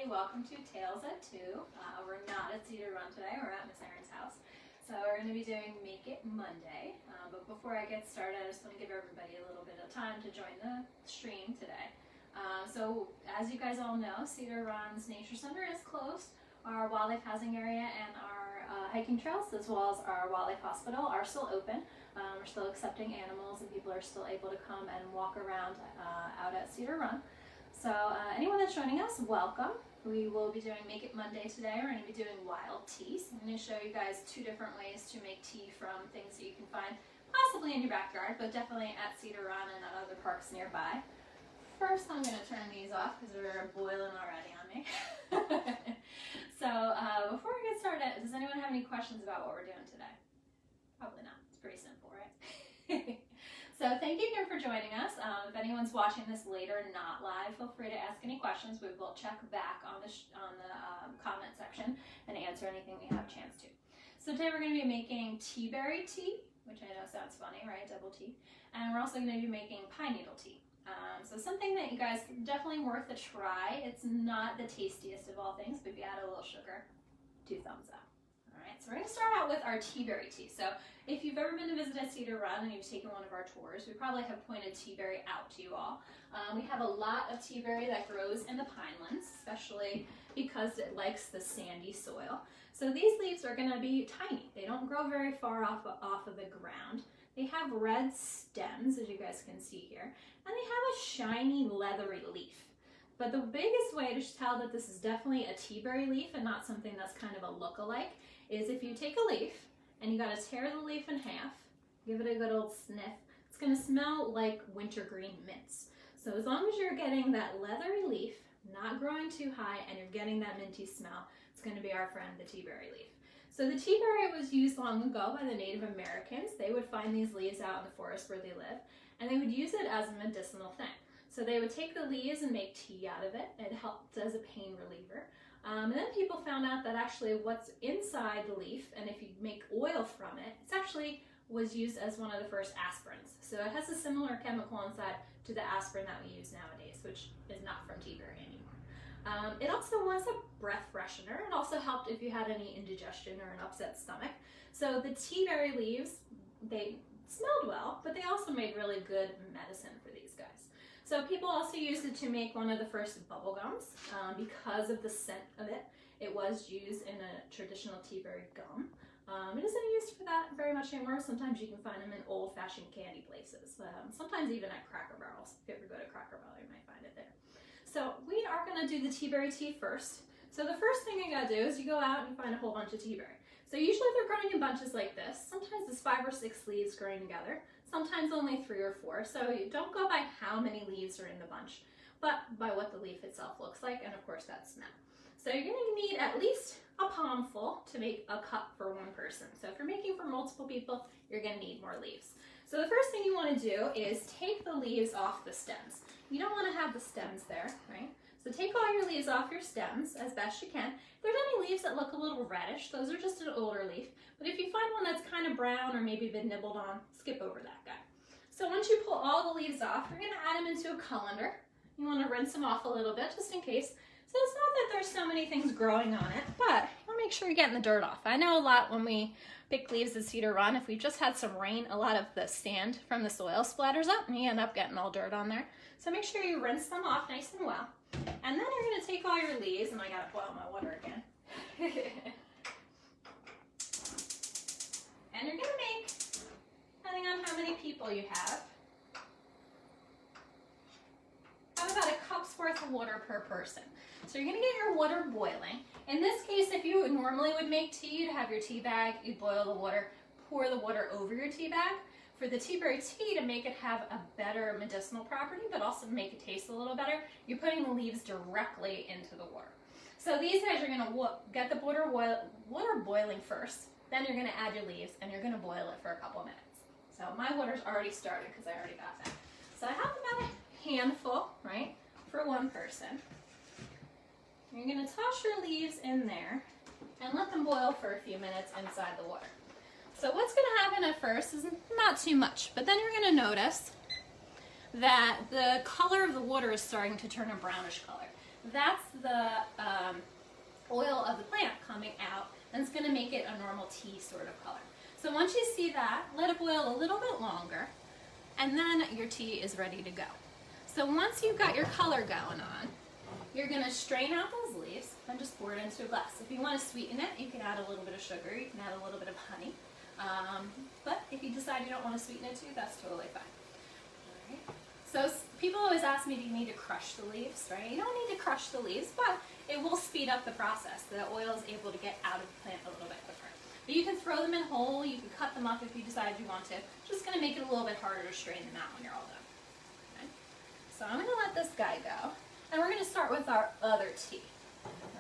welcome to Tales at 2. We're not at Cedar Run today, we're at Miss Erin's house. So we're going to be doing Make It Monday. But before I get started, I just want to give everybody a little bit of time to join the stream today. So as you guys all know, Cedar Run's Nature Center is closed. Our wildlife housing area and our hiking trails, as well as our wildlife hospital, are still open. We're still accepting animals and people are still able to come and walk around out at Cedar Run. So anyone that's joining us, welcome. We will be doing Make It Monday today. We're going to be doing wild tea. So I'm going to show you guys 2 different ways to make tea from things that you can find possibly in your backyard, but definitely at Cedar Run and at other parks nearby. First, I'm going to turn these off because they're boiling already on me. So before we get started, does anyone have any questions about what we're doing today? Probably not. It's pretty simple, right? So thank you again for joining us. If anyone's watching this later, not live, feel free to ask any questions. We will check back on the comment section and answer anything we have a chance to. So today we're going to be making tea berry tea, which I know sounds funny, right? Double tea. And we're also going to be making pine needle tea. So something that you guys definitely worth a try. It's not the tastiest of all things, but if you add a little sugar, 2 thumbs up. Alright, so we're going to start out with our tea berry tea. So if you've ever been to visit at Cedar Run and you've taken one of our tours, we probably have pointed tea berry out to you all. We have a lot of tea berry that grows in the pinelands, especially because it likes the sandy soil. So these leaves are going to be tiny. They don't grow very far off of the ground. They have red stems, as you guys can see here, and they have a shiny leathery leaf. But the biggest way to tell that this is definitely a tea berry leaf and not something that's kind of a look-alike is if you take a leaf and you gotta tear the leaf in half, give it a good old sniff, it's gonna smell like wintergreen mints. So as long as you're getting that leathery leaf, not growing too high, and you're getting that minty smell, it's gonna be our friend, the tea berry leaf. So the tea berry was used long ago by the Native Americans. They would find these leaves out in the forest where they live, and they would use it as a medicinal thing. So they would take the leaves and make tea out of it. It helped as a pain reliever. And then people found out that actually what's inside the leaf, and if you make oil from it, it's actually was used as one of the first aspirins. So it has a similar chemical inside to the aspirin that we use nowadays, which is not from tea berry anymore. It also was a breath freshener. It also helped if you had any indigestion or an upset stomach. So the tea berry leaves, they smelled well, but they also made really good medicine for these guys. So people also used it to make one of the first bubble gums because of the scent of it. It was used in a traditional tea berry gum. It isn't used for that very much anymore. Sometimes you can find them in old-fashioned candy places. Sometimes even at Cracker Barrels. If you ever go to Cracker Barrel, you might find it there. So we are going to do the tea berry tea first. So the first thing you got to do is you go out and you find a whole bunch of tea berry. So usually they're growing in bunches like this. Sometimes there's 5 or 6 leaves growing together. Sometimes only 3 or 4. So you don't go by how many leaves are in the bunch, but by what the leaf itself looks like, and of course that smell. So you're going to need at least a palm full to make a cup for one person. So if you're making for multiple people, you're going to need more leaves. So the first thing you want to do is take the leaves off the stems. You don't want to have the stems there, right? So take all your leaves off your stems as best you can. If there's any leaves that look a little reddish, those are just an older leaf. But if you find one that's kind of brown or maybe been nibbled on, skip over that guy. So once you pull all the leaves off, you're going to add them into a colander. You want to rinse them off a little bit just in case. So it's not that there's so many things growing on it, but you want to make sure you're getting the dirt off. I know a lot when we pick leaves at Cedar Run, if we just had some rain, a lot of the sand from the soil splatters up and you end up getting all dirt on there. So make sure you rinse them off nice and well. And then you're going to take all your leaves, and I got to boil my water again. And you're going to make, depending on how many people you have about a cup's worth of water per person. So you're going to get your water boiling. In this case, if you normally would make tea, you'd have your tea bag, you'd boil the water, pour the water over your tea bag. For the tea berry tea, to make it have a better medicinal property, but also make it taste a little better, you're putting the leaves directly into the water. So these guys are going to get the water boiling first, then you're going to add your leaves, and you're going to boil it for a couple minutes. So my water's already started because I already got that. So I have about a handful, right, for one person. You're going to toss your leaves in there and let them boil for a few minutes inside the water. So what's going to happen at first is not too much, but then you're going to notice that the color of the water is starting to turn a brownish color. that's the oil of the plant coming out, and it's going to make it a normal tea sort of color. So once you see that, let it boil a little bit longer, and then your tea is ready to go. So once you've got your color going on, you're going to strain out those leaves and just pour it into a glass. If you want to sweeten it, you can add a little bit of sugar, you can add a little bit of honey. But if you decide you don't want to sweeten it too, that's totally fine. All right. So people always ask me, do you need to crush the leaves, right? You don't need to crush the leaves, but it will speed up the process. The oil is able to get out of the plant a little bit quicker. But you can throw them in whole, you can cut them up if you decide you want to. Just going to make it a little bit harder to strain them out when you're all done. Okay. So I'm going to let this guy go. And we're going to start with our other tea.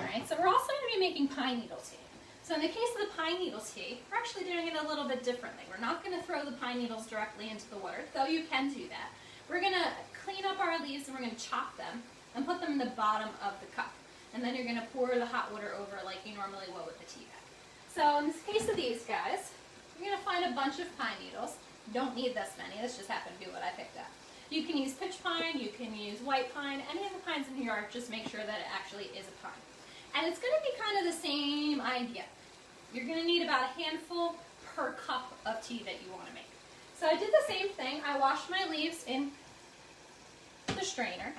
Alright, so we're also going to be making pine needle tea. So in the case of the pine needle tea, we're actually doing it a little bit differently. We're not going to throw the pine needles directly into the water, though you can do that. We're going to clean up our leaves and we're going to chop them and put them in the bottom of the cup. And then you're going to pour the hot water over it like you normally would with the tea bag. So in the case of these guys, you're going to find a bunch of pine needles. You don't need this many, this just happened to be what I picked up. You can use pitch pine, you can use white pine, any of the pines in New York, just make sure that it actually is a pine. And it's going to be kind of the same idea. You're going to need about a handful per cup of tea that you want to make. So I did the same thing. I washed my leaves in the strainer.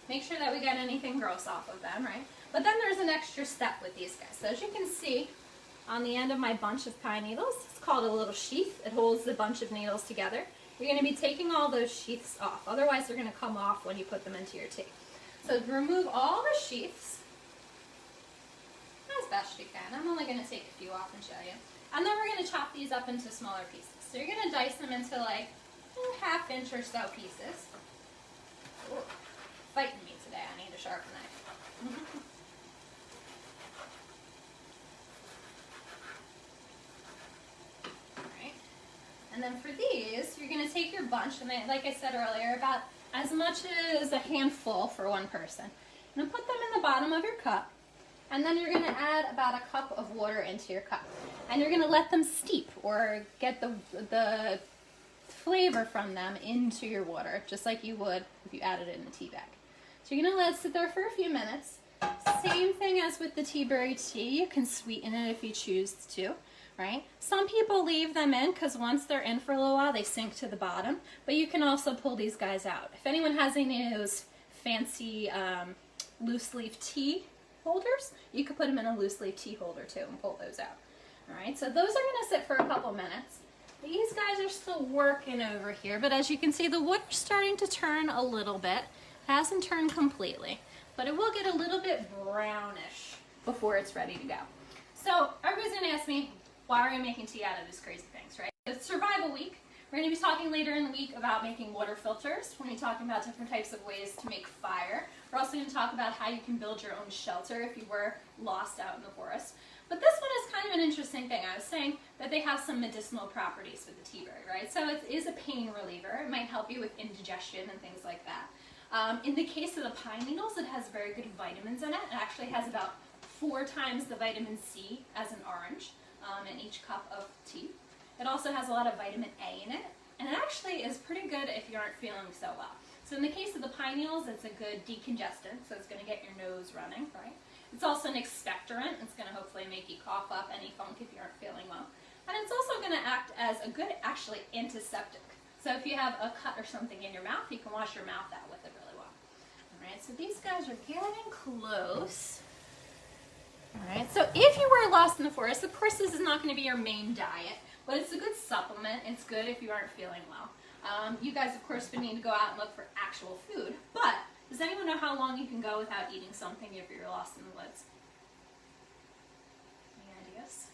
Make sure that we got anything gross off of them, right? But then there's an extra step with these guys. So as you can see on the end of my bunch of pine needles, it's called a little sheath. It holds the bunch of needles together. You're going to be taking all those sheaths off. Otherwise, they're going to come off when you put them into your tea. So remove all the sheaths as best you can. I'm only going to take a few off and show you. And then we're going to chop these up into smaller pieces. So you're going to dice them into like ½ inch or so pieces. Ooh, fighting me today. I need a sharp knife. And then for these, you're going to take your bunch, and like I said earlier, about as much as a handful for one person. And put them in the bottom of your cup, and then you're going to add about a cup of water into your cup. And you're going to let them steep, or get the flavor from them into your water, just like you would if you added it in a tea bag. So you're going to let it sit there for a few minutes. Same thing as with the tea berry tea, you can sweeten it if you choose to. Right? Some people leave them in because once they're in for a little while, they sink to the bottom. But you can also pull these guys out. If anyone has any of those fancy loose leaf tea holders, you could put them in a loose leaf tea holder too and pull those out. All right, so those are going to sit for a couple minutes. These guys are still working over here, but as you can see, the water's starting to turn a little bit. It hasn't turned completely, but it will get a little bit brownish before it's ready to go. So everybody's going to ask me, why are we making tea out of these crazy things, right? It's Survival Week. We're going to be talking later in the week about making water filters. We're going to be talking about different types of ways to make fire. We're also going to talk about how you can build your own shelter if you were lost out in the forest. But this one is kind of an interesting thing. I was saying that they have some medicinal properties with the tea berry, right? So it is a pain reliever. It might help you with indigestion and things like that. In the case of the pine needles, it has very good vitamins in it. It actually has about 4 times the vitamin C as an orange. In each cup of tea. It also has a lot of vitamin A in it, and it actually is pretty good if you aren't feeling so well. So in the case of the pine needles, it's a good decongestant, so it's going to get your nose running, right? It's also an expectorant. It's going to hopefully make you cough up any funk if you aren't feeling well. And it's also going to act as a good, actually, antiseptic. So if you have a cut or something in your mouth, you can wash your mouth out with it really well. All right, so these guys are getting close. Alright, so if you were lost in the forest, of course this is not going to be your main diet, but it's a good supplement. It's good if you aren't feeling well. You guys, of course, would need to go out and look for actual food, but does anyone know how long you can go without eating something if you're lost in the woods? Any ideas?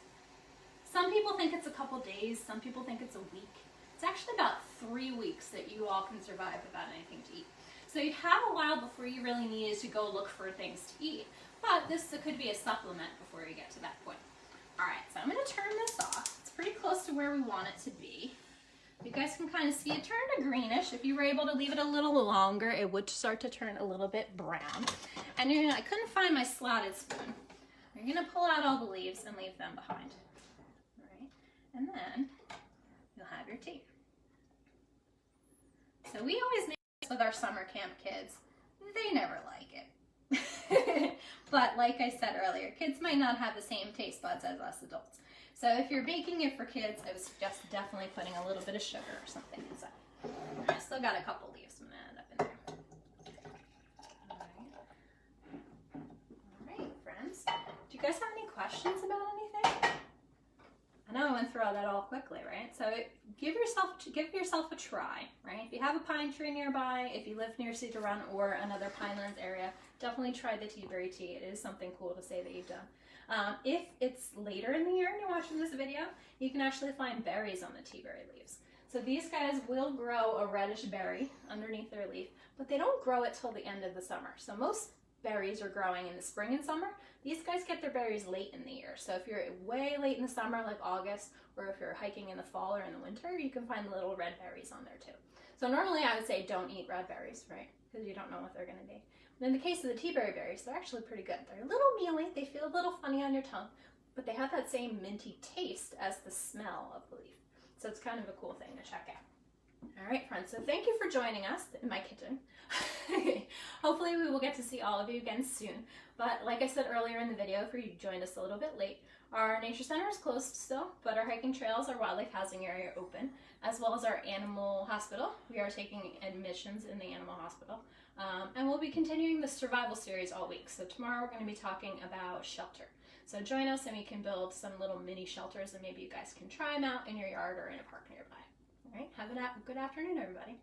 Some people think it's a couple days, some people think it's a week. It's actually about 3 weeks that you all can survive without anything to eat. So you'd have a while before you really needed to go look for things to eat. But this could be a supplement before you get to that point. Alright, so I'm going to turn this off. It's pretty close to where we want it to be. You guys can kind of see it turned to greenish. If you were able to leave it a little longer, it would start to turn a little bit brown. And I couldn't find my slotted spoon. You're going to pull out all the leaves and leave them behind. Alright, and then you'll have your tea. So we always make this with our summer camp kids. They never like it. But like I said earlier, kids might not have the same taste buds as us adults. So if you're baking it for kids, I would suggest definitely putting a little bit of sugar or something inside. I still got a couple leaves. I'm gonna add up in there. All right, friends. Do you guys have any questions about anything? I know I went through all that all quickly, right? So give yourself a try, right? If you have a pine tree nearby, if you live near Cedar Run or another Pinelands area, definitely try the teaberry tea. It is something cool to say that you've done. If it's later in the year and you're watching this video, you can actually find berries on the teaberry leaves. So these guys will grow a reddish berry underneath their leaf, but they don't grow it till the end of the summer. So most berries are growing in the spring and summer. These guys get their berries late in the year. So if you're way late in the summer, like August, or if you're hiking in the fall or in the winter, you can find the little red berries on there too. So normally I would say don't eat red berries, right? Because you don't know what they're going to be. But in the case of the teaberry berries, they're actually pretty good. They're a little mealy, they feel a little funny on your tongue, but they have that same minty taste as the smell of the leaf. So it's kind of a cool thing to check out. All right, friends, so thank you for joining us in my kitchen. Hopefully we will get to see all of you again soon. But like I said earlier in the video, if you joined us a little bit late, our nature center is closed still, but our hiking trails, our wildlife housing area are open, as well as our animal hospital. We are taking admissions in the animal hospital. And we'll be continuing the survival series all week. So tomorrow we're going to be talking about shelter. So join us and we can build some little mini shelters and maybe you guys can try them out in your yard or in a park nearby. All right, have a good afternoon, everybody.